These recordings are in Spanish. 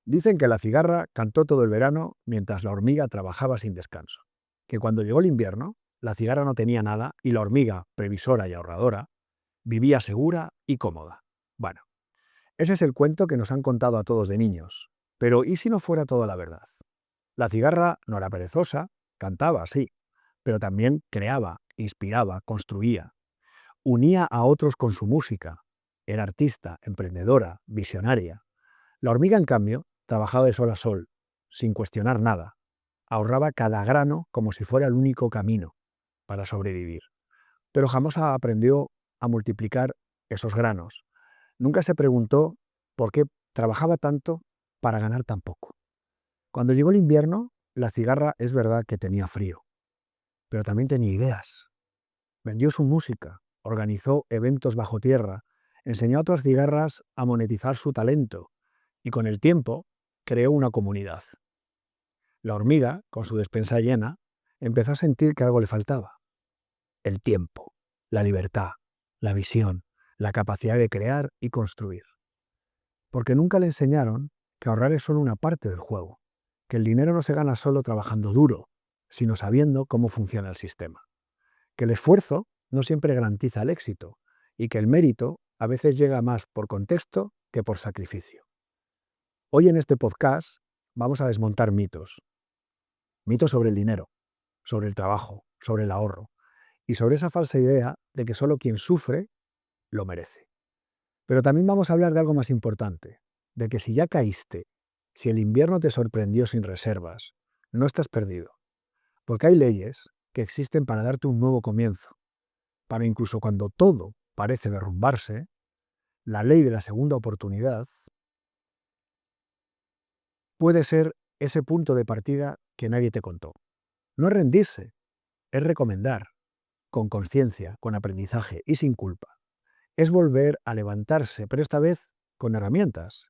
Dicen que la cigarra cantó todo el verano mientras la hormiga trabajaba sin descanso. Que cuando llegó el invierno, la cigarra no tenía nada y la hormiga, previsora y ahorradora, vivía segura y cómoda. Bueno, ese es el cuento que nos han contado a todos de niños. Pero ¿y si no fuera toda la verdad? La cigarra no era perezosa, cantaba, sí, pero también creaba, inspiraba, construía, unía a otros con su música. Era artista, emprendedora, visionaria. La hormiga, en cambio, trabajaba de sol a sol, sin cuestionar nada. Ahorraba cada grano como si fuera el único camino para sobrevivir. Pero jamás aprendió a multiplicar esos granos. Nunca se preguntó por qué trabajaba tanto para ganar tan poco. Cuando llegó el invierno, la cigarra es verdad que tenía frío, pero también tenía ideas. Vendió su música, organizó eventos bajo tierra, enseñó a otras cigarras a monetizar su talento y con el tiempo creó una comunidad. La hormiga, con su despensa llena, empezó a sentir que algo le faltaba. El tiempo, la libertad, la visión, la capacidad de crear y construir. Porque nunca le enseñaron que ahorrar es solo una parte del juego, que el dinero no se gana solo trabajando duro, sino sabiendo cómo funciona el sistema. Que el esfuerzo no siempre garantiza el éxito y que el mérito a veces llega más por contexto que por sacrificio. Hoy en este podcast vamos a desmontar mitos. Mitos sobre el dinero, sobre el trabajo, sobre el ahorro y sobre esa falsa idea de que solo quien sufre lo merece. Pero también vamos a hablar de algo más importante, de que si ya caíste, si el invierno te sorprendió sin reservas, no estás perdido, porque hay leyes que existen para darte un nuevo comienzo, para incluso cuando todo parece derrumbarse, la ley de la segunda oportunidad puede ser ese punto de partida que nadie te contó. No es rendirse, es recomendar, con conciencia, con aprendizaje y sin culpa. Es volver a levantarse, pero esta vez con herramientas.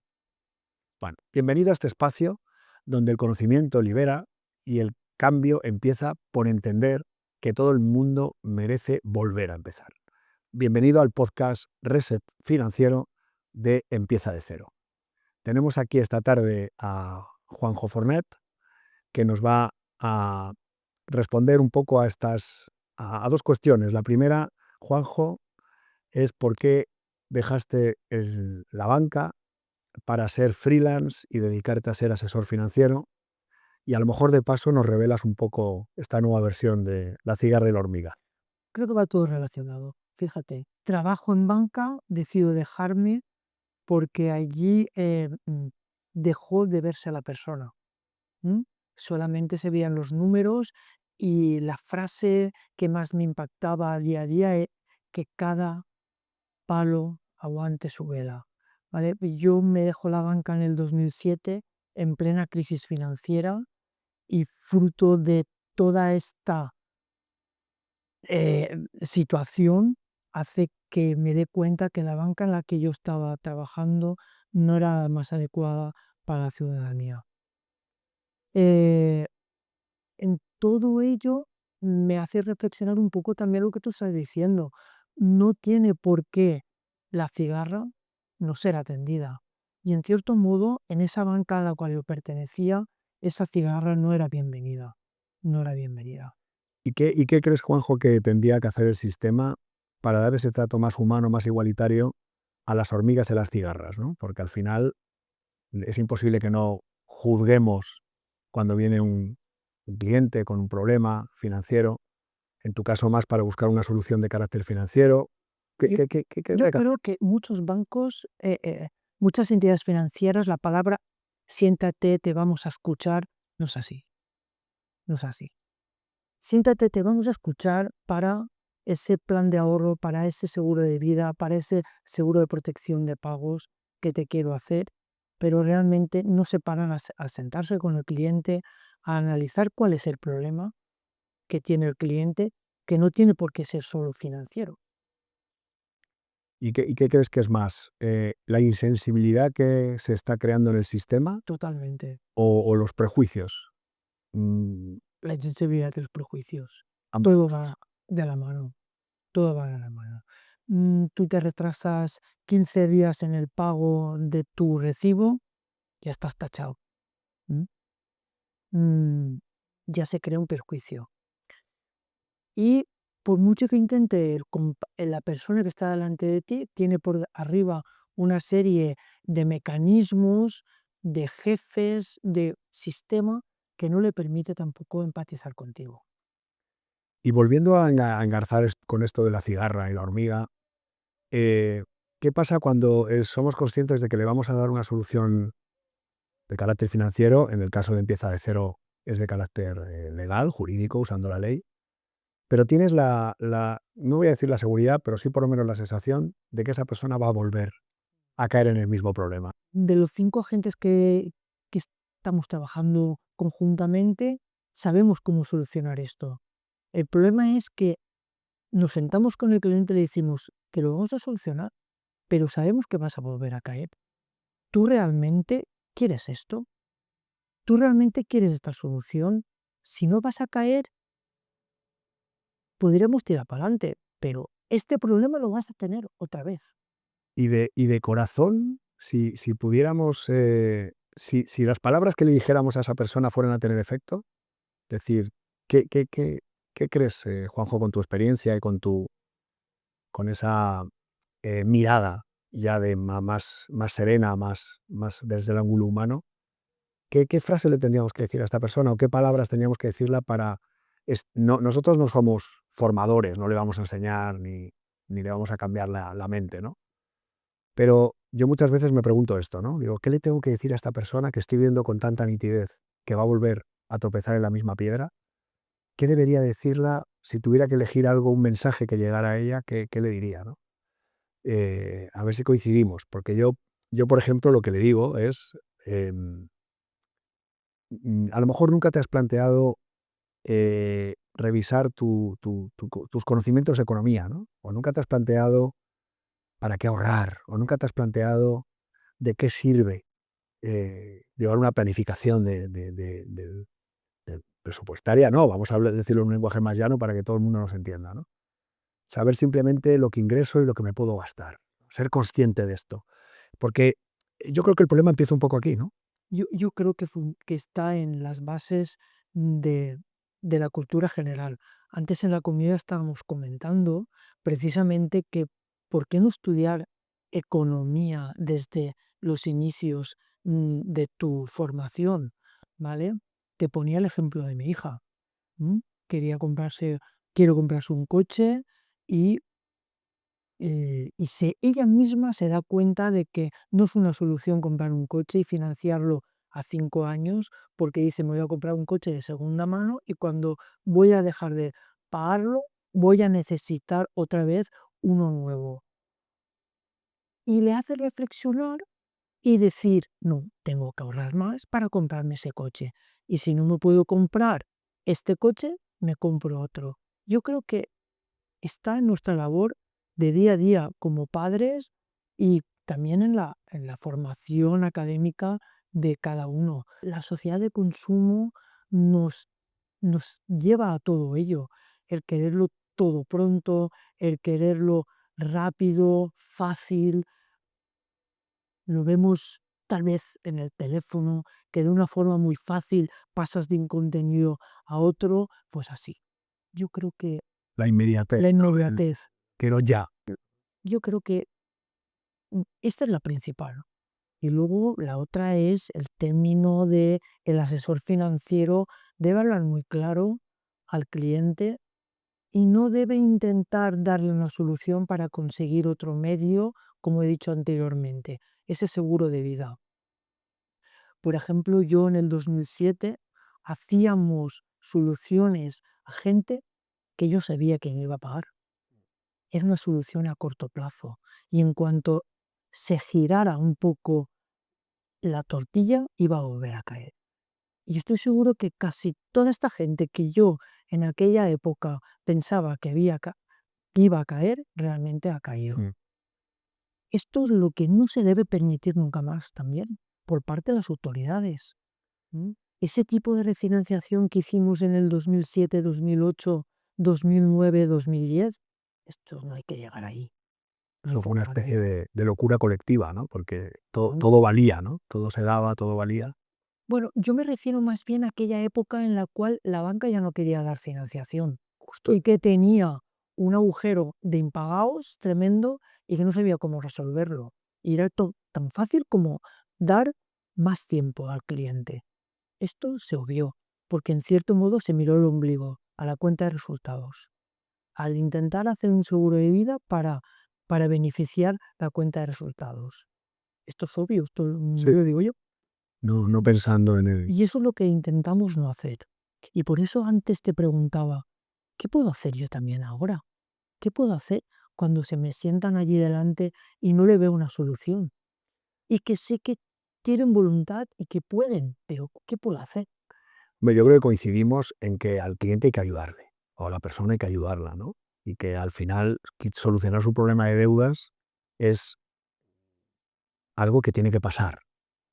Bueno, bienvenido a este espacio donde el conocimiento libera y el cambio empieza por entender que todo el mundo merece volver a empezar. Bienvenido al podcast Reset Financiero de Empieza de Cero. Tenemos aquí esta tarde a Juanjo Fornet, que nos va a responder un poco a dos cuestiones. La primera, Juanjo, es por qué dejaste la banca para ser freelance y dedicarte a ser asesor financiero. Y a lo mejor de paso nos revelas un poco esta nueva versión de La cigarra y la hormiga. Creo que va todo relacionado. Fíjate, trabajo en banca, decido dejarme porque allí dejó de verse a la persona. ¿M? Solamente se veían los números y la frase que más me impactaba día a día es que cada palo aguante su vela. ¿Vale? Yo me dejo la banca en el 2007 en plena crisis financiera y fruto de toda esta situación hace que me dé cuenta que la banca en la que yo estaba trabajando no era la más adecuada para la ciudadanía. Eh, en todo ello me hace reflexionar un poco también lo que tú estás diciendo. No tiene por qué la cigarra no ser atendida. Y en cierto modo, en esa banca a la cual yo pertenecía, esa cigarra no era bienvenida. No era bienvenida. ¿Y qué crees, Juanjo, que tendría que hacer el sistema para dar ese trato más humano, más igualitario a las hormigas y las cigarras, ¿no? Porque al final es imposible que no juzguemos cuando viene un cliente con un problema financiero, en tu caso más para buscar una solución de carácter financiero. ¿Qué, Yo qué, qué, qué yo tendría que hacer? creo que muchos bancos, muchas entidades financieras, la palabra siéntate, te vamos a escuchar, no es así, no es así. Siéntate, te vamos a escuchar para ese plan de ahorro, para ese seguro de vida, para ese seguro de protección de pagos que te quiero hacer, pero realmente no se paran a sentarse con el cliente, a analizar cuál es el problema que tiene el cliente, que no tiene por qué ser solo financiero, ¿Y qué crees que es más? ¿La insensibilidad que se está creando en el sistema totalmente. o los prejuicios? Mm, La insensibilidad de los prejuicios. ambas Todo cosas. va de la mano, todo va de la mano. Tú te retrasas 15 días en el pago de tu recibo ya estás tachado. ¿m? Mm, ya se crea un perjuicio. Y por mucho que intente la persona que está delante de ti, tiene por arriba una serie de mecanismos, de jefes, de sistema que no le permite tampoco empatizar contigo. Y volviendo a engarzar con esto de la cigarra y la hormiga, eh, ¿qué pasa cuando somos conscientes de que le vamos a dar una solución de carácter financiero? En el caso de empieza de cero es de carácter legal, jurídico, usando la ley, pero tienes no voy a decir la seguridad, pero sí por lo menos la sensación de que esa persona va a volver a caer en el mismo problema. De los 5 agentes que estamos trabajando conjuntamente, sabemos cómo solucionar esto. El problema es que nos sentamos con el cliente y le decimos que lo vamos a solucionar, pero sabemos que vas a volver a caer. ¿Tú realmente quieres esto? ¿Tú realmente quieres esta solución? Si no vas a caer, podríamos tirar para adelante, pero este problema lo vas a tener otra vez. Y de corazón, si pudiéramos, si las palabras que le dijéramos a esa persona fueran a tener efecto, decir, ¿qué crees, Juanjo, con tu experiencia y con esa mirada ya de más serena, más desde el ángulo humano? ¿Qué frase le tendríamos que decir a esta persona o qué palabras tendríamos que decirla para... nosotros no somos formadores, no le vamos a enseñar ni le vamos a cambiar la mente, ¿no? Pero yo muchas veces me pregunto esto, ¿no? Digo, ¿qué le tengo que decir a esta persona que estoy viendo con tanta nitidez que va a volver a tropezar en la misma piedra? ¿Qué debería decirla si tuviera que elegir algo, un mensaje que llegara a ella? ¿Qué le diría, no? A ver si coincidimos, porque yo, por ejemplo, lo que le digo es, a lo mejor nunca te has planteado revisar tus conocimientos de economía, ¿no? O nunca te has planteado para qué ahorrar, o nunca te has planteado de qué sirve llevar una planificación de presupuestaria, no, vamos a decirlo en un lenguaje más llano para que todo el mundo nos entienda, ¿no? Saber simplemente lo que ingreso y lo que me puedo gastar, ser consciente de esto, porque yo creo que el problema empieza un poco aquí, ¿no? Yo creo que está en las bases de, de la cultura general. Antes en la comida estábamos comentando precisamente que por qué no estudiar economía desde los inicios de tu formación, ¿vale? Te ponía el ejemplo de mi hija. ¿m? Quería comprarse, quiero comprarse un coche y ella misma se da cuenta de que no es una solución comprar un coche y financiarlo a 5 años, porque dice, me voy a comprar un coche de segunda mano y cuando voy a dejar de pagarlo, voy a necesitar otra vez uno nuevo. Y le hace reflexionar y decir, no, tengo que ahorrar más para comprarme ese coche. Y si no me puedo comprar este coche, me compro otro. Yo creo que está en nuestra labor de día a día como padres y también en la formación académica de cada uno. La sociedad de consumo nos, nos lleva a todo ello, el quererlo todo pronto, el quererlo rápido, fácil. Lo vemos tal vez en el teléfono, que de una forma muy fácil pasas de un contenido a otro, pues así. Yo creo que La inmediatez, la ¿no? inmediatez. Quiero ya. Yo creo que esta es la principal. Y luego la otra es el término de el asesor financiero debe hablar muy claro al cliente y no debe intentar darle una solución para conseguir otro medio, como he dicho anteriormente, ese seguro de vida. Por ejemplo, yo en el 2007 hacíamos soluciones a gente que yo sabía que me iba a pagar. Era una solución a corto plazo. Y en cuanto se girara un poco la tortilla, iba a volver a caer. Y estoy seguro que casi toda esta gente que yo en aquella época pensaba que iba a caer, realmente ha caído. Mm. Esto es lo que no se debe permitir nunca más también por parte de las autoridades. ¿m? Ese tipo de refinanciación que hicimos en el 2007, 2008, 2009, 2010, esto no hay que llegar ahí. Eso fue una especie importante. de locura colectiva, ¿no? Porque Bueno, todo valía, ¿no? Todo se daba, todo valía. bueno, yo me refiero más bien a aquella época en la cual la banca ya no quería dar financiación Justo. y que tenía un agujero de impagados tremendo y que no sabía cómo resolverlo. Y era tan fácil como dar más tiempo al cliente. Esto se obvió, porque en cierto modo se miró el ombligo a la cuenta de resultados, al intentar hacer un seguro de vida para beneficiar la cuenta de resultados. Esto es obvio, esto Sí. lo digo yo. No pensando en el... Y eso es lo que intentamos no hacer. Y por eso antes te preguntaba, ¿qué puedo hacer yo también ahora? ¿Qué puedo hacer cuando se me sientan allí delante y no le veo una solución? Y que sé que tienen voluntad y que pueden, pero ¿qué puedo hacer? Hombre, yo creo que coincidimos en que al cliente hay que ayudarle, o a la persona hay que ayudarla, ¿no? Y que al final solucionar su problema de deudas es algo que tiene que pasar.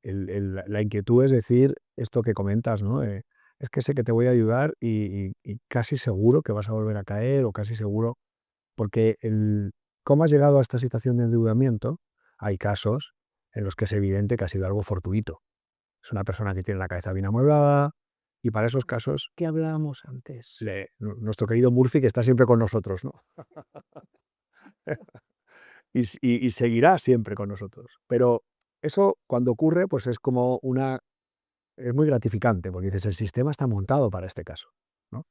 La inquietud es decir, esto que comentas, ¿no? Es que sé que te voy a ayudar y casi seguro que vas a volver a caer o casi seguro, porque cómo has llegado a esta situación de endeudamiento, hay casos en los que es evidente que ha sido algo fortuito. Es una persona que tiene la cabeza bien amueblada y para esos casos ¿Qué hablábamos antes? nuestro querido Murphy, que está siempre con nosotros, ¿no? Y seguirá siempre con nosotros. Pero eso, cuando ocurre, pues es como es muy gratificante, porque dices, el sistema está montado para este caso, ¿no?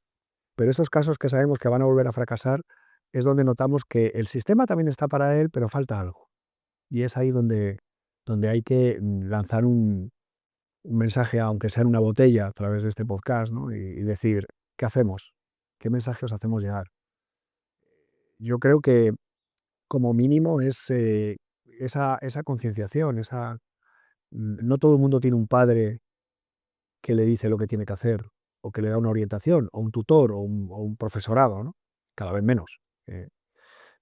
Pero esos casos que sabemos que van a volver a fracasar es donde notamos que el sistema también está para él, pero falta algo. Y es ahí donde hay que lanzar un mensaje, aunque sea en una botella, a través de este podcast, ¿no? Y decir, ¿qué hacemos? ¿Qué mensaje os hacemos llegar? Yo creo que como mínimo es esa concienciación, no todo el mundo tiene un padre que le dice lo que tiene que hacer, o que le da una orientación, o un tutor, o un profesorado, ¿no? Cada vez menos.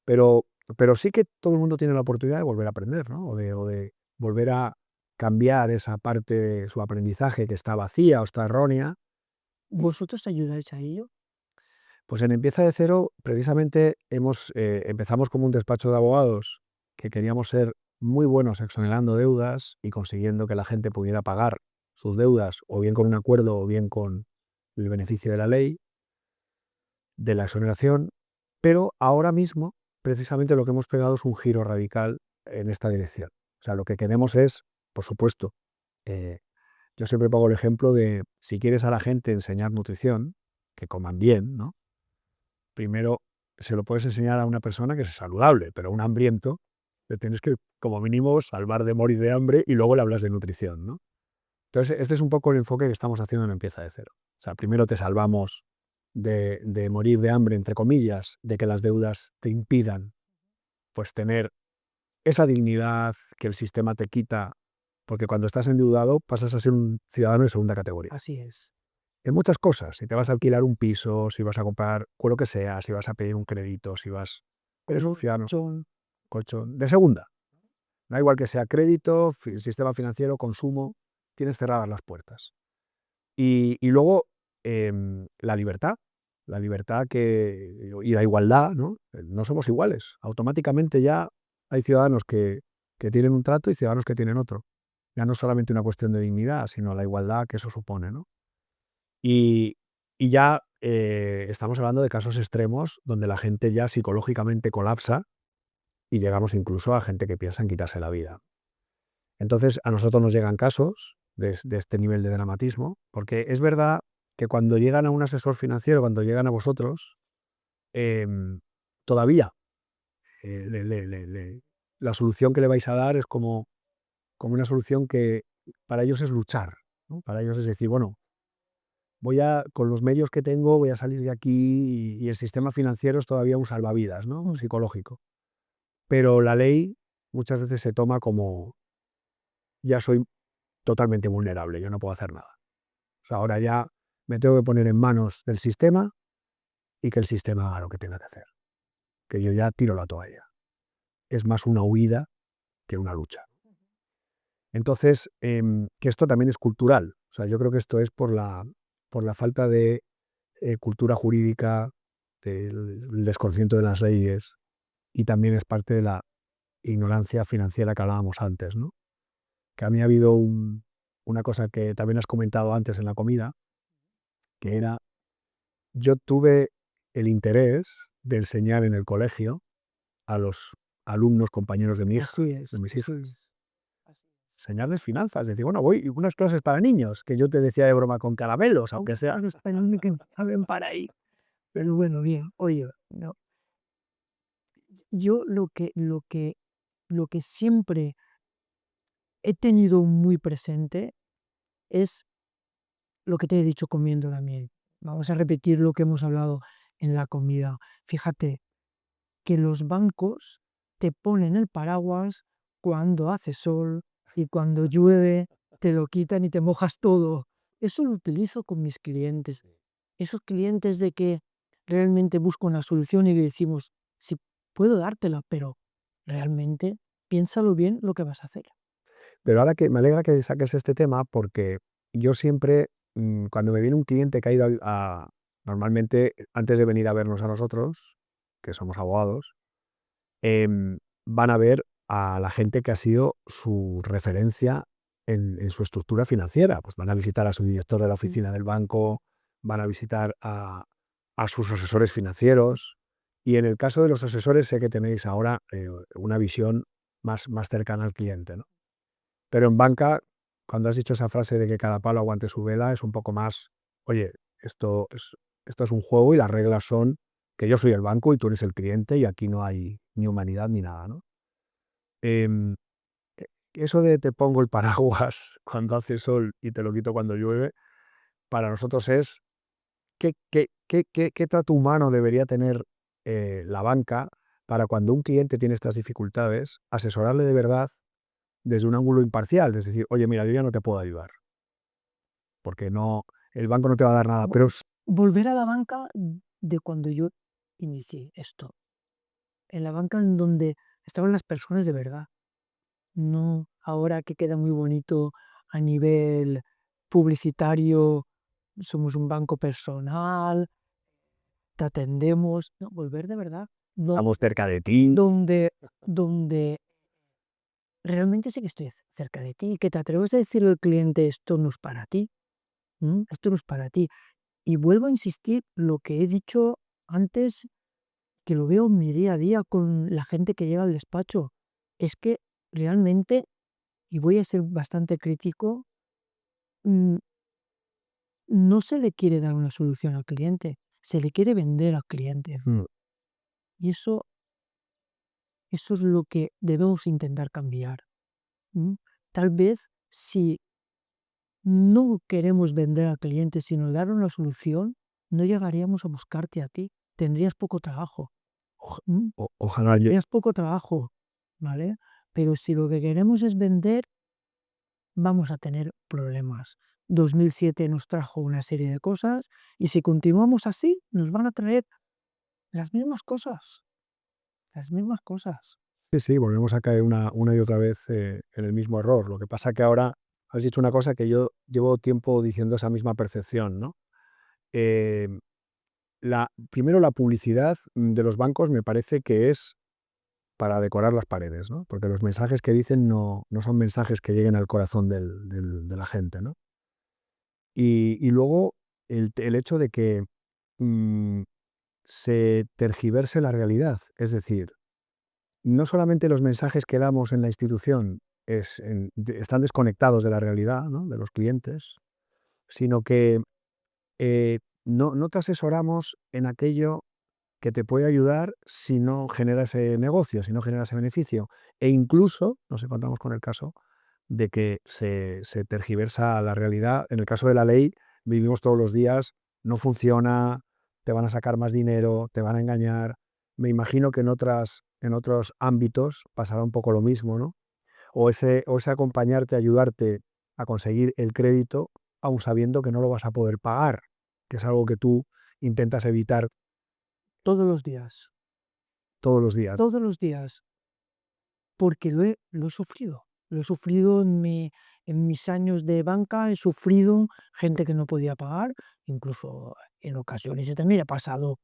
Pero, pero sí que todo el mundo tiene la oportunidad de volver a aprender, ¿no? O de volver a cambiar esa parte de su aprendizaje que está vacía o está errónea. ¿Vosotros ayudáis a ello? Pues en Empieza de Cero, precisamente empezamos como un despacho de abogados que queríamos ser muy buenos exonerando deudas y consiguiendo que la gente pudiera pagar sus deudas o bien con un acuerdo o bien con el beneficio de la ley, de la exoneración, pero ahora mismo precisamente lo que hemos pegado es un giro radical en esta dirección. O sea, lo que queremos es, por supuesto, eh, yo siempre pongo el ejemplo de si quieres a la gente enseñar nutrición, que coman bien, ¿no? Primero se lo puedes enseñar a una persona que es saludable, pero a un hambriento le tienes que, como mínimo, salvar de morir de hambre y luego le hablas de nutrición, ¿no? Entonces, este es un poco el enfoque que estamos haciendo en Empieza de Cero. O sea, primero te salvamos de morir de hambre, entre comillas, de que las deudas te impidan pues tener esa dignidad que el sistema te quita, porque cuando estás endeudado pasas a ser un ciudadano de segunda categoría. Así es. En muchas cosas, si te vas a alquilar un piso, si vas a comprar lo que sea, si vas a pedir un crédito, si vas... Eres un ciudadano, Colchón. colchón, de segunda. Da igual que sea crédito, sistema financiero, consumo, tienes cerradas las puertas. Y luego la libertad y la igualdad, ¿no? No somos iguales. Automáticamente ya hay ciudadanos que tienen un trato y ciudadanos que tienen otro. Ya no es solamente una cuestión de dignidad, sino la igualdad que eso supone, ¿no? Y, y ya estamos hablando de casos extremos donde la gente ya psicológicamente colapsa y llegamos incluso a gente que piensa en quitarse la vida. Entonces, a nosotros nos llegan casos de este nivel de dramatismo, porque es verdad que cuando llegan a un asesor financiero, cuando llegan a vosotros, em, todavía eh, le- le- le- le- la solución que le vais a dar es como una solución que para ellos es luchar, ¿no? Para ellos es decir, bueno, con los medios que tengo, voy a salir de aquí y el sistema financiero es todavía un salvavidas, ¿no? Psicológico. Pero la ley muchas veces se toma como, ya soy totalmente vulnerable, yo no puedo hacer nada. O sea, ahora ya me tengo que poner en manos del sistema y que el sistema haga lo que tenga que hacer. Que yo ya tiro la toalla. Es más una huida que una lucha. Entonces, que esto también es cultural. O sea, yo creo que esto es por la falta de cultura jurídica, del desconcierto de las leyes y también es parte ignorancia financiera que hablábamos antes, ¿no? Que a mí ha habido una cosa que también has comentado antes en la comida, que era, yo tuve el interés de enseñar en el colegio a los alumnos, compañeros de mi hija, Así de es, mis así hijas, es. enseñarles finanzas. Decir, bueno, voy unas clases para niños, que yo te decía de broma con caramelos, aunque sea. Claro, español que saben para ahí. Pero bueno, bien. Oye, no, yo lo que siempre he tenido muy presente es lo que te he dicho comiendo también. Vamos a repetir lo que hemos hablado en la comida. Fíjate que los bancos te ponen el paraguas cuando hace sol y cuando llueve te lo quitan y te mojas todo. Eso lo utilizo con mis clientes. Esos clientes de que realmente busco una solución y decimos, sí, puedo dártela, pero realmente piénsalo bien lo que vas a hacer. Pero ahora que me alegra que saques este tema, porque yo siempre, cuando me viene un cliente que ha ido normalmente, antes de venir a vernos a nosotros, que somos abogados, van a ver a la gente que ha sido su referencia en su estructura financiera. Pues van a visitar a su director de la Mm. oficina del banco, van a visitar a sus asesores financieros. Y en el caso de los asesores, sé que tenéis ahora una visión más cercana al cliente, ¿no? Pero en banca, cuando has dicho esa frase de que cada palo aguante su vela, es un poco más, oye, esto es un juego y las reglas son que yo soy el banco y tú eres el cliente y aquí no hay ni humanidad ni nada, ¿no? Em, e Eso de te pongo el paraguas cuando hace sol y te lo quito cuando llueve, para nosotros es qué trato humano debería tener, la banca para cuando un cliente tiene estas dificultades, asesorarle de verdad desde un ángulo imparcial, es decir, oye, mira, yo ya no te puedo ayudar, porque no, el banco no te va a dar nada, Vo- pero Volver a la banca de cuando yo inicié esto. En la banca en donde estaban las personas de verdad. No ahora que queda muy bonito a nivel publicitario, somos un banco personal, te atendemos. No, volver de verdad. estamos cerca de ti. Donde, donde realmente sí que estoy cerca de ti, que te atreves a decirle al cliente esto no es para ti, esto no es para ti. Y vuelvo a insistir lo que he dicho antes, que lo veo en mi día a día con la gente que llega al despacho. Es que realmente, y voy a ser bastante crítico, mm, no se le quiere dar una solución al cliente, se le quiere vender al cliente. Mm. Y eso es lo que debemos intentar cambiar. ¿M? Tal vez si no queremos vender al cliente, sino dar una solución, no llegaríamos a buscarte a ti. Tendrías poco trabajo. Oj- ¿M? Ojalá yo. Tendrías poco trabajo, ¿vale? Pero si lo que queremos es vender, vamos a tener problemas. 2007 nos trajo una serie de cosas y si continuamos así, nos van a traer las mismas cosas, las mismas cosas. Sí, sí, volvemos a caer una y otra vez en el mismo error. Lo que pasa que ahora has dicho una cosa que yo llevo tiempo diciendo esa misma percepción, ¿no? Eh, Primero, la publicidad de los bancos me parece que es para decorar las paredes, ¿no? Porque los mensajes que dicen no son mensajes que lleguen al corazón de la gente, ¿no? Y luego el hecho de que mm, se tergiverse la realidad. Es decir, no solamente los mensajes que damos en la institución están desconectados de la realidad, ¿no? De los clientes, sino que no te asesoramos en aquello que te puede ayudar si no genera ese negocio, si no genera ese beneficio. E incluso nos encontramos con el caso de que se tergiversa la realidad. En el caso de la ley, vivimos todos los días, no funciona, te van a sacar más dinero, te van a engañar. Me imagino que en otros ámbitos pasará un poco lo mismo, ¿no? O ese acompañarte, ayudarte a conseguir el crédito, aun sabiendo que no lo vas a poder pagar, que es algo que tú intentas evitar Todos los días, todos los días. todos los días, porque lo he sufrido. Lo he sufrido en mis años de banca, he sufrido gente que no podía pagar, incluso en ocasiones yo también he pasado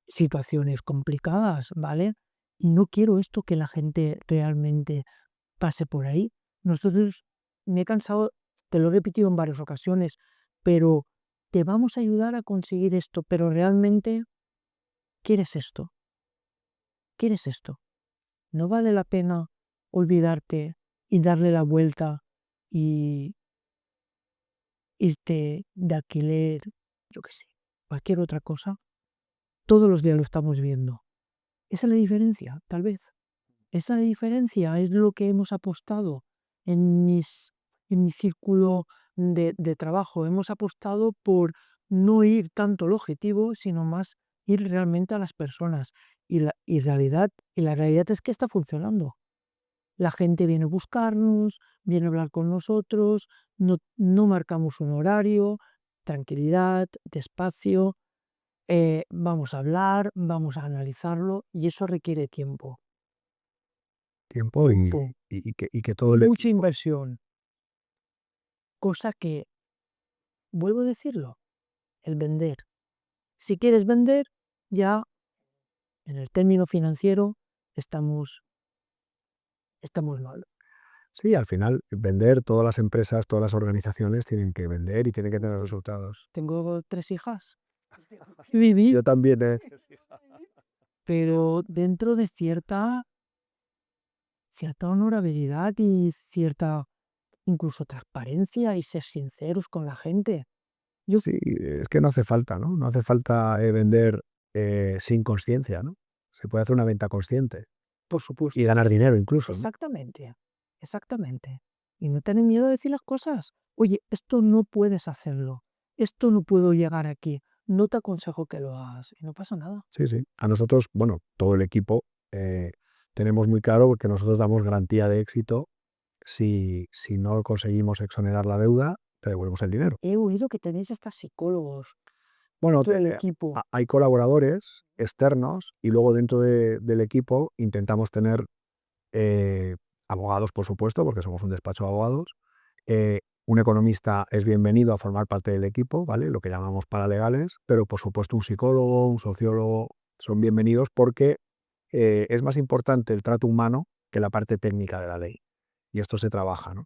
situaciones complicadas, ¿vale? Y no quiero esto que la gente realmente pase por ahí. Nosotros, me he cansado, te lo he repetido en varias ocasiones, pero te vamos a ayudar a conseguir esto, pero realmente quieres esto, quieres esto. No vale la pena olvidarte y darle la vuelta y irte de alquiler, yo qué sé, cualquier otra cosa. Todos los días lo estamos viendo. Esa es la diferencia, tal vez. Esa diferencia es lo que hemos apostado en en mi círculo de trabajo. Hemos apostado por no ir tanto al objetivo, sino más ir realmente a las personas. Y la realidad es que está funcionando. La gente viene a buscarnos, viene a hablar con nosotros, no marcamos un horario, tranquilidad, despacio, vamos a hablar, vamos a analizarlo y eso requiere tiempo. Tiempo Tiempo, y que todo el mucha equipo. inversión, cosa que, vuelvo a decirlo, el vender. Si quieres vender, ya en el término financiero estamos mal. Sí, al final, vender, todas las empresas, todas las organizaciones tienen que vender y tienen que tener resultados. Tengo 3 hijas, vivir, Yo también, pero dentro de cierta honorabilidad y cierta incluso transparencia y ser sinceros con la gente. Yo, Sí, es que no hace falta, ¿no? No hace falta vender sin consciencia, ¿no? Se puede hacer una venta consciente por y supuesto. ganar dinero incluso, ¿no? Exactamente, exactamente. Y no tener miedo a decir las cosas. Oye, esto no puedes hacerlo. Esto no puedo llegar aquí. No te aconsejo que lo hagas. Y no pasa nada. Sí, sí. A nosotros, bueno, todo el equipo, tenemos muy claro que nosotros damos garantía de éxito. Si no conseguimos exonerar la deuda, te devolvemos el dinero. He oído que tenéis hasta psicólogos Bueno, dentro del equipo. hay colaboradores externos y luego dentro del equipo intentamos tener eh, abogados, por supuesto, porque somos un despacho de abogados. Un economista es bienvenido a formar parte del equipo, ¿vale? Lo que llamamos paralegales, pero por supuesto un psicólogo, un sociólogo son bienvenidos porque es más importante el trato humano que la parte técnica de la ley. Y esto se trabaja, ¿no?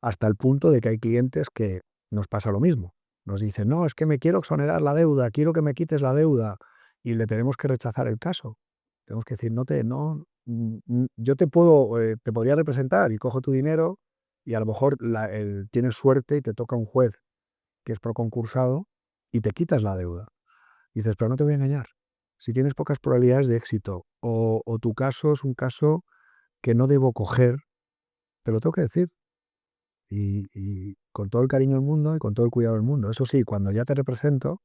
Hasta el punto de que hay clientes que nos pasa lo mismo. Nos dicen, no, es que me quiero exonerar la deuda, quiero que me quites la deuda, y le tenemos que rechazar el caso. Tenemos que decir, yo te podría representar y cojo tu dinero y a lo mejor tienes suerte y te toca un juez que es proconcursado y te quitas la deuda. Dices, pero no te voy a engañar. Si tienes pocas probabilidades de éxito o tu caso es un caso que no debo coger, te lo tengo que decir. Y con todo el cariño del mundo y con todo el cuidado del mundo. Eso sí, cuando ya te represento,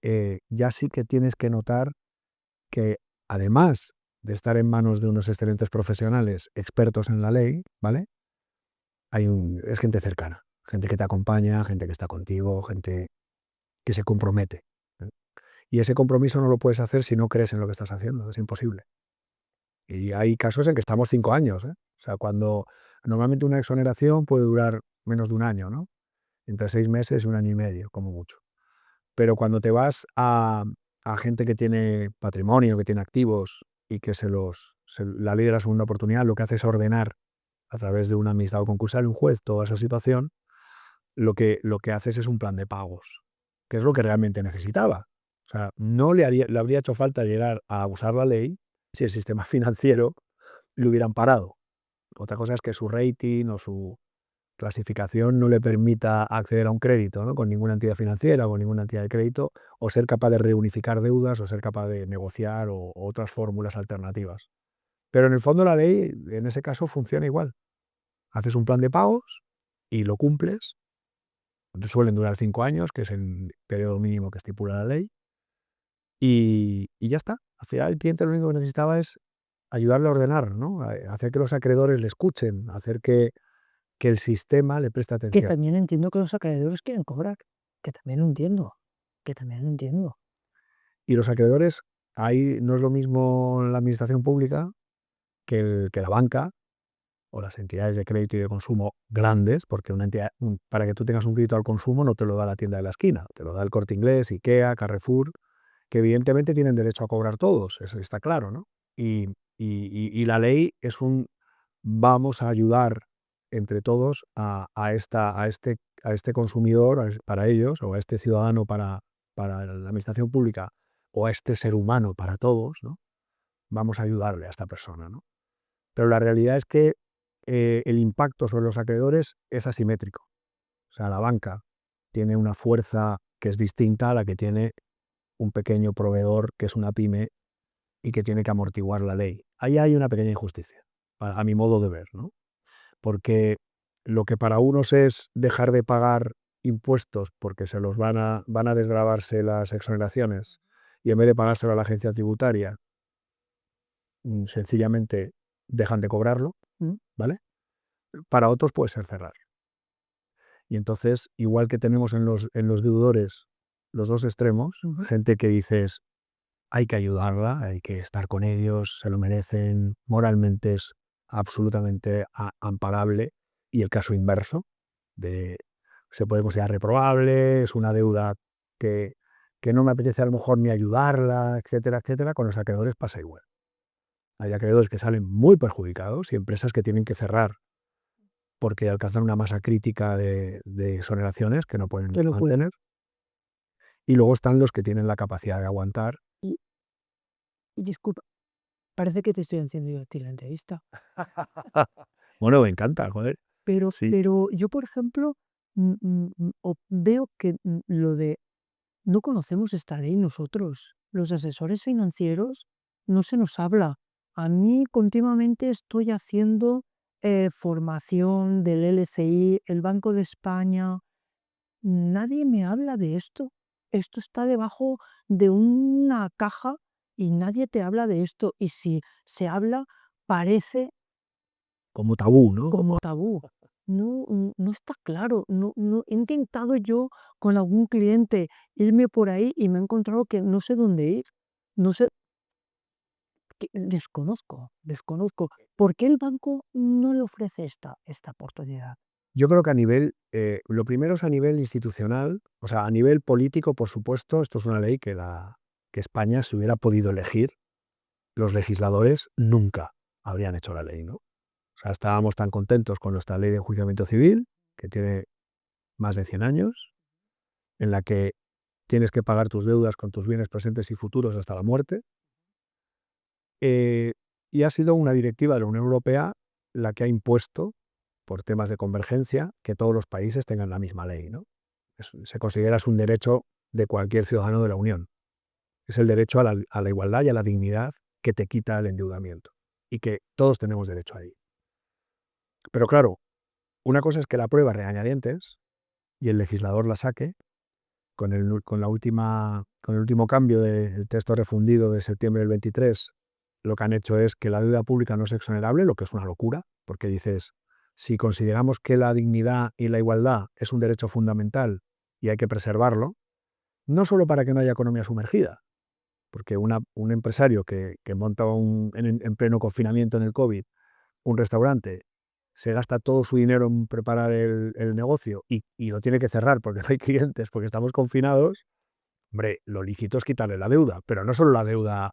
ya sí que tienes que notar que además de estar en manos de unos excelentes profesionales expertos en la ley, ¿vale? Es gente cercana, gente que te acompaña, gente que está contigo, gente que se compromete. ¿Eh? Y ese compromiso no lo puedes hacer si no crees en lo que estás haciendo, es imposible. Y hay casos en que estamos 5 años, ¿eh? O sea, cuando normalmente una exoneración puede durar menos de un año, ¿no? Entre 6 meses y un año y medio, como mucho. Pero cuando te vas a gente que tiene patrimonio, que tiene activos y que la ley de la segunda oportunidad lo que hace es ordenar a través de un administrado concursal, un juez, toda esa situación, lo que haces es un plan de pagos, que es lo que realmente necesitaba. O sea, no le habría hecho falta llegar a usar la ley si el sistema financiero le hubieran parado. Otra cosa es que su rating o su clasificación no le permita acceder a un crédito, ¿no? Con ninguna entidad financiera o con ninguna entidad de crédito, o ser capaz de reunificar deudas o ser capaz de negociar o otras fórmulas alternativas. Pero en el fondo la ley, en ese caso, funciona igual. Haces un plan de pagos y lo cumples. Suelen durar 5 años, que es el periodo mínimo que estipula la ley, y ya está. Al final el cliente lo único que necesitaba es ayudarle a ordenar, ¿no? Hacer que los acreedores le escuchen, hacer que el sistema le preste Que atención. también entiendo que los acreedores quieren cobrar. Que también lo entiendo. Que también lo entiendo. Y los acreedores, ahí no es lo mismo la administración pública que la banca o las entidades de crédito y de consumo grandes, porque para que tú tengas un crédito al consumo no te lo da la tienda de la esquina, te lo da el Corte Inglés, IKEA, Carrefour, que evidentemente tienen derecho a cobrar todos, eso está claro, ¿no? Y la ley es vamos a ayudar entre todos a este consumidor, para ellos, o a este ciudadano para la administración pública, o a este ser humano para todos, ¿no? Vamos a ayudarle a esta persona, ¿no? Pero la realidad es que el impacto sobre los acreedores es asimétrico. O sea, la banca tiene una fuerza que es distinta a la que tiene un pequeño proveedor, que es una pyme, y que tiene que amortiguar la ley. Ahí hay una pequeña injusticia, a mi modo de ver, ¿no? Porque lo que para unos es dejar de pagar impuestos porque van a desgravarse las exoneraciones, y en vez de pagárselo a la agencia tributaria, sencillamente dejan de cobrarlo, ¿vale? Para otros puede ser cerrar. Y entonces, igual que tenemos en los deudores los dos extremos, gente que dices, hay que ayudarla, hay que estar con ellos, se lo merecen, moralmente es absolutamente amparable, y el caso inverso, se puede considerar reprobable, es una deuda que no me apetece a lo mejor ni ayudarla, etcétera, etcétera. Con los acreedores pasa igual. Hay acreedores que salen muy perjudicados y empresas que tienen que cerrar porque alcanzan una masa crítica de exoneraciones que no pueden mantener. Y luego están los que tienen la capacidad de aguantar. Y disculpa, parece que te estoy haciendo yo a ti la entrevista. Bueno, me encanta, joder. Sí. Pero yo, por ejemplo, veo que lo de no conocemos esta ley nosotros. Los asesores financieros no se nos habla. A mí continuamente estoy haciendo formación del LCI, el Banco de España. Nadie me habla de esto. Esto está debajo de una caja y nadie te habla de esto. Y si se habla, parece Como tabú, ¿no? como tabú. No, no está claro. He intentado yo con algún cliente irme por ahí y me he encontrado que no sé dónde ir. No sé, desconozco. ¿Por qué el banco no le ofrece esta oportunidad? Yo creo que lo primero es a nivel institucional, o sea, a nivel político, por supuesto. Esto es una ley que España, si hubiera podido elegir, los legisladores nunca habrían hecho la ley, ¿no? O sea, estábamos tan contentos con nuestra ley de enjuiciamiento civil, que tiene más de 100 años, en la que tienes que pagar tus deudas con tus bienes presentes y futuros hasta la muerte. Y ha sido una directiva de la Unión Europea la que ha impuesto, por temas de convergencia, que todos los países tengan la misma ley, ¿no? Se considera un derecho de cualquier ciudadano de la Unión. Es el derecho a la igualdad y a la dignidad que te quita el endeudamiento, y que todos tenemos derecho a ello. Pero claro, una cosa es que la apruebe a regañadientes y el legislador la saque. Con el último cambio del texto refundido de septiembre del 23, lo que han hecho es que la deuda pública no es exonerable, lo que es una locura, porque dices, si consideramos que la dignidad y la igualdad es un derecho fundamental y hay que preservarlo, no solo para que no haya economía sumergida, porque un empresario que monta en pleno confinamiento en el COVID un restaurante, se gasta todo su dinero en preparar el negocio y lo tiene que cerrar porque no hay clientes, porque estamos confinados. Hombre, lo lícito es quitarle la deuda, pero no solo la deuda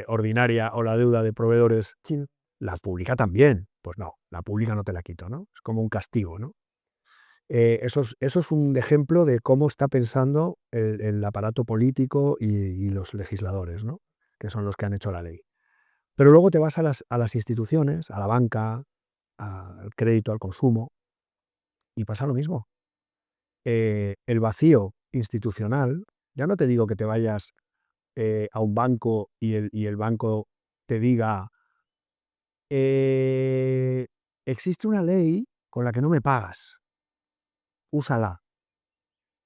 ordinaria o la deuda de proveedores, la pública también. Pues no, la pública no te la quito, ¿no? Es como un castigo, ¿no? Eso es un ejemplo de cómo está pensando el aparato político y los legisladores, ¿no? Que son los que han hecho la ley. Pero luego te vas a las instituciones, a la banca, al crédito al consumo, y pasa lo mismo. El vacío institucional, ya no te digo que te vayas a un banco y el banco te diga, existe una ley con la que no me pagas, úsala.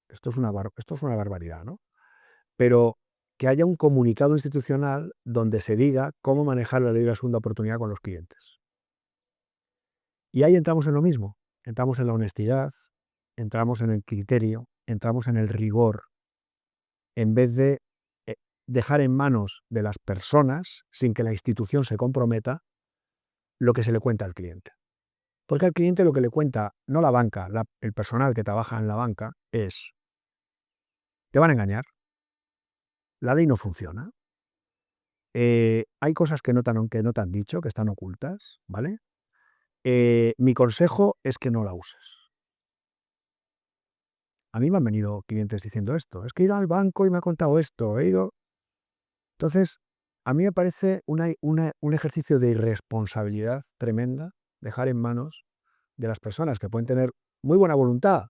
Esto es una barbaridad, ¿no? Pero que haya un comunicado institucional donde se diga cómo manejar la ley de la segunda oportunidad con los clientes. Y ahí entramos en lo mismo, entramos en la honestidad, entramos en el criterio, entramos en el rigor, en vez de dejar en manos de las personas, sin que la institución se comprometa, lo que se le cuenta al cliente. Porque al cliente lo que le cuenta, no la banca, el personal que trabaja en la banca, es, te van a engañar, la ley no funciona, Hay cosas que que no te han dicho, que están ocultas, ¿vale? Mi consejo es que no la uses. A mí me han venido clientes diciendo esto, es que he ido al banco y me ha contado esto, he ido... Entonces, a mí me parece un ejercicio de irresponsabilidad tremenda dejar en manos de las personas que pueden tener muy buena voluntad,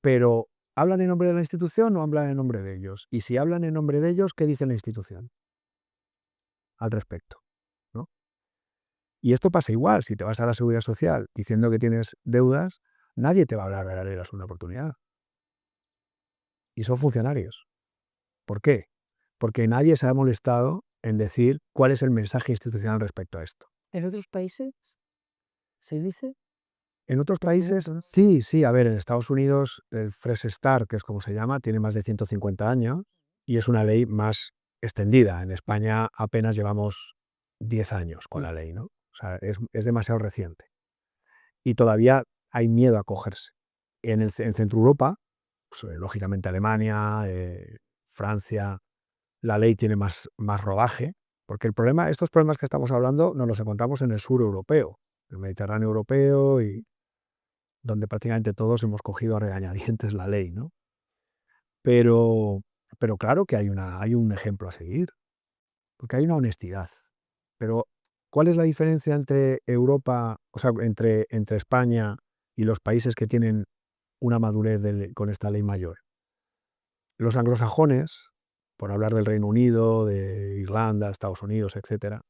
pero ¿hablan en nombre de la institución o hablan en nombre de ellos? Y si hablan en nombre de ellos, ¿qué dice la institución al respecto? ¿No? Y esto pasa igual, si te vas a la Seguridad Social diciendo que tienes deudas, nadie te va a hablar de la segunda oportunidad. Y son funcionarios. ¿Por qué? Porque nadie se ha molestado en decir cuál es el mensaje institucional respecto a esto. ¿En otros países se dice? En otros Te países, pregunto, ¿no? sí, a ver, en Estados Unidos el Fresh Start, que es como se llama, tiene más de 150 años y es una ley más extendida. En España apenas llevamos 10 años con Mm. la ley, ¿no? O sea, es demasiado reciente. Y todavía hay miedo a acogerse. En Centro Europa, pues, lógicamente Alemania, Francia, la ley tiene más rodaje, porque estos problemas que estamos hablando nos los encontramos en el sur europeo, el Mediterráneo europeo, y donde prácticamente todos hemos cogido a regañadientes la ley, ¿no? Pero, pero claro que hay un ejemplo a seguir, porque hay una honestidad. Pero, ¿cuál es la diferencia entre Europa, o sea, entre España y los países que tienen una madurez con esta ley mayor? Los anglosajones, por hablar del Reino Unido, de Irlanda, Estados Unidos, etcétera,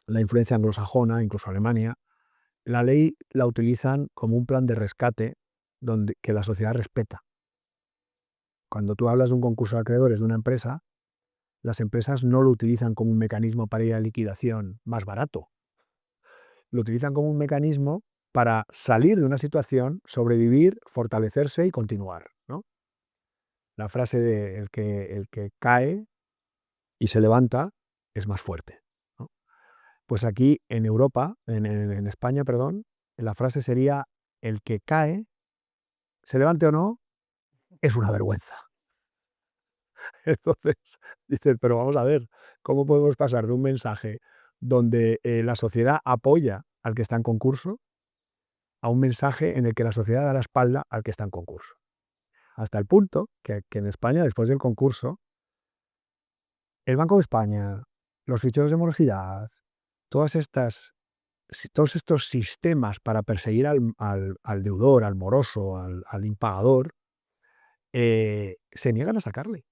la influencia anglosajona, incluso Alemania, la ley la utilizan como un plan de rescate que la sociedad respeta. Cuando tú hablas de un concurso de acreedores de una empresa, las empresas no lo utilizan como un mecanismo para ir a liquidación más barato. Lo utilizan como un mecanismo para salir de una situación, sobrevivir, fortalecerse y continuar, ¿no? La frase de el que cae y se levanta es más fuerte, ¿no? Pues aquí en Europa, en España, perdón, la frase sería: el que cae, se levante o no, es una vergüenza. Entonces, dices, pero vamos a ver, ¿cómo podemos pasar de un mensaje donde la sociedad apoya al que está en concurso a un mensaje en el que la sociedad da la espalda al que está en concurso? Hasta el punto que en España, después del concurso, el Banco de España, los ficheros de morosidad, todos estos sistemas para perseguir al deudor, al moroso, al impagador, se niegan a sacarle.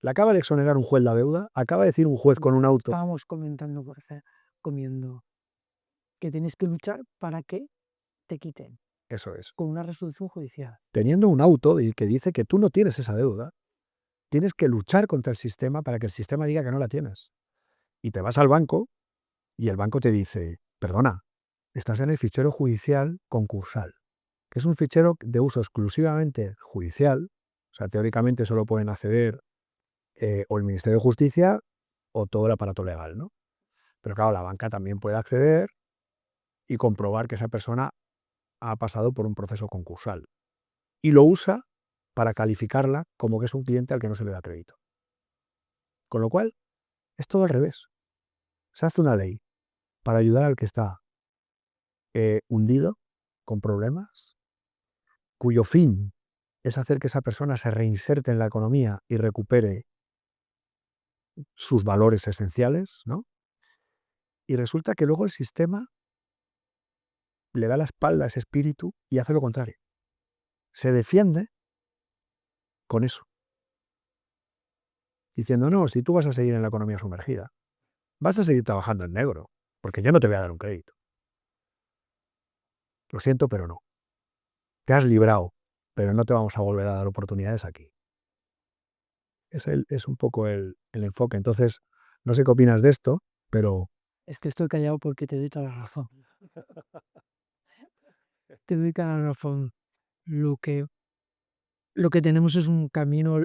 Le acaba de exonerar un juez la deuda, acaba de decir un juez con un auto. Estábamos comentando, comiendo, que tienes que luchar para que te quiten, Eso es. con una resolución judicial. Teniendo un auto que dice que tú no tienes esa deuda, tienes que luchar contra el sistema para que el sistema diga que no la tienes. Y te vas al banco y el banco te dice, perdona, estás en el fichero judicial concursal, que es un fichero de uso exclusivamente judicial. O sea, teóricamente solo pueden acceder o el Ministerio de Justicia o todo el aparato legal, ¿no? Pero claro, la banca también puede acceder y comprobar que esa persona ha pasado por un proceso concursal. Y lo usa para calificarla como que es un cliente al que no se le da crédito. Con lo cual, es todo al revés. Se hace una ley para ayudar al que está hundido, con problemas, cuyo fin es hacer que esa persona se reinserte en la economía y recupere sus valores esenciales, ¿no? Y resulta que luego el sistema le da la espalda a ese espíritu y hace lo contrario. Se defiende con eso, diciendo, no, si tú vas a seguir en la economía sumergida, vas a seguir trabajando en negro, porque yo no te voy a dar un crédito. Lo siento, pero no. Te has librado, pero no te vamos a volver a dar oportunidades aquí. Es un poco el enfoque. Entonces, no sé qué opinas de esto, pero Es que estoy callado porque te doy toda la razón. Te doy toda la razón. Lo que, lo que tenemos es un camino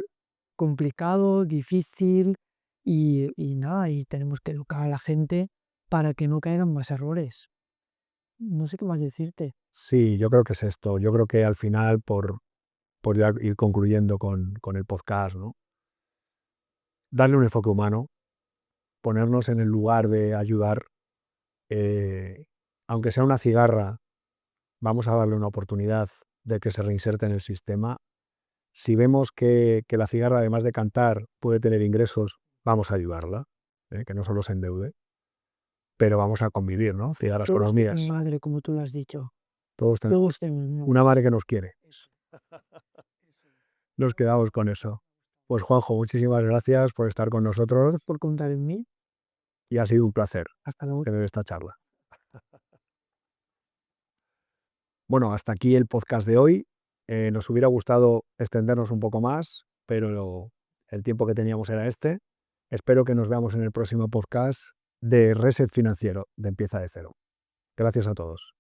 complicado, difícil y nada, y tenemos que educar a la gente para que no caigan más errores. No sé qué más decirte. sí, yo creo que es esto. Yo creo que al final, por ya ir concluyendo con el podcast, ¿no? darle un enfoque humano, ponernos en el lugar de ayudar. Aunque sea una cigarra, vamos a darle una oportunidad de que se reinserte en el sistema. Si vemos que la cigarra, además de cantar, puede tener ingresos, vamos a ayudarla, que no solo se endeude, pero vamos a convivir, ¿no? Cigarras con Todos tienen hormigas. madre, como tú lo has dicho. Todos tenemos Todos tienen una madre que nos quiere. eso. Nos quedamos con eso. Pues Juanjo, muchísimas gracias por estar con nosotros Por contar en mí. y ha sido un placer Hasta luego. tener esta charla. Bueno, hasta aquí el podcast de hoy. Nos hubiera gustado extendernos un poco más, pero el tiempo que teníamos era este. Espero que nos veamos en el próximo podcast de Reset Financiero, de Empieza de Cero. Gracias a todos.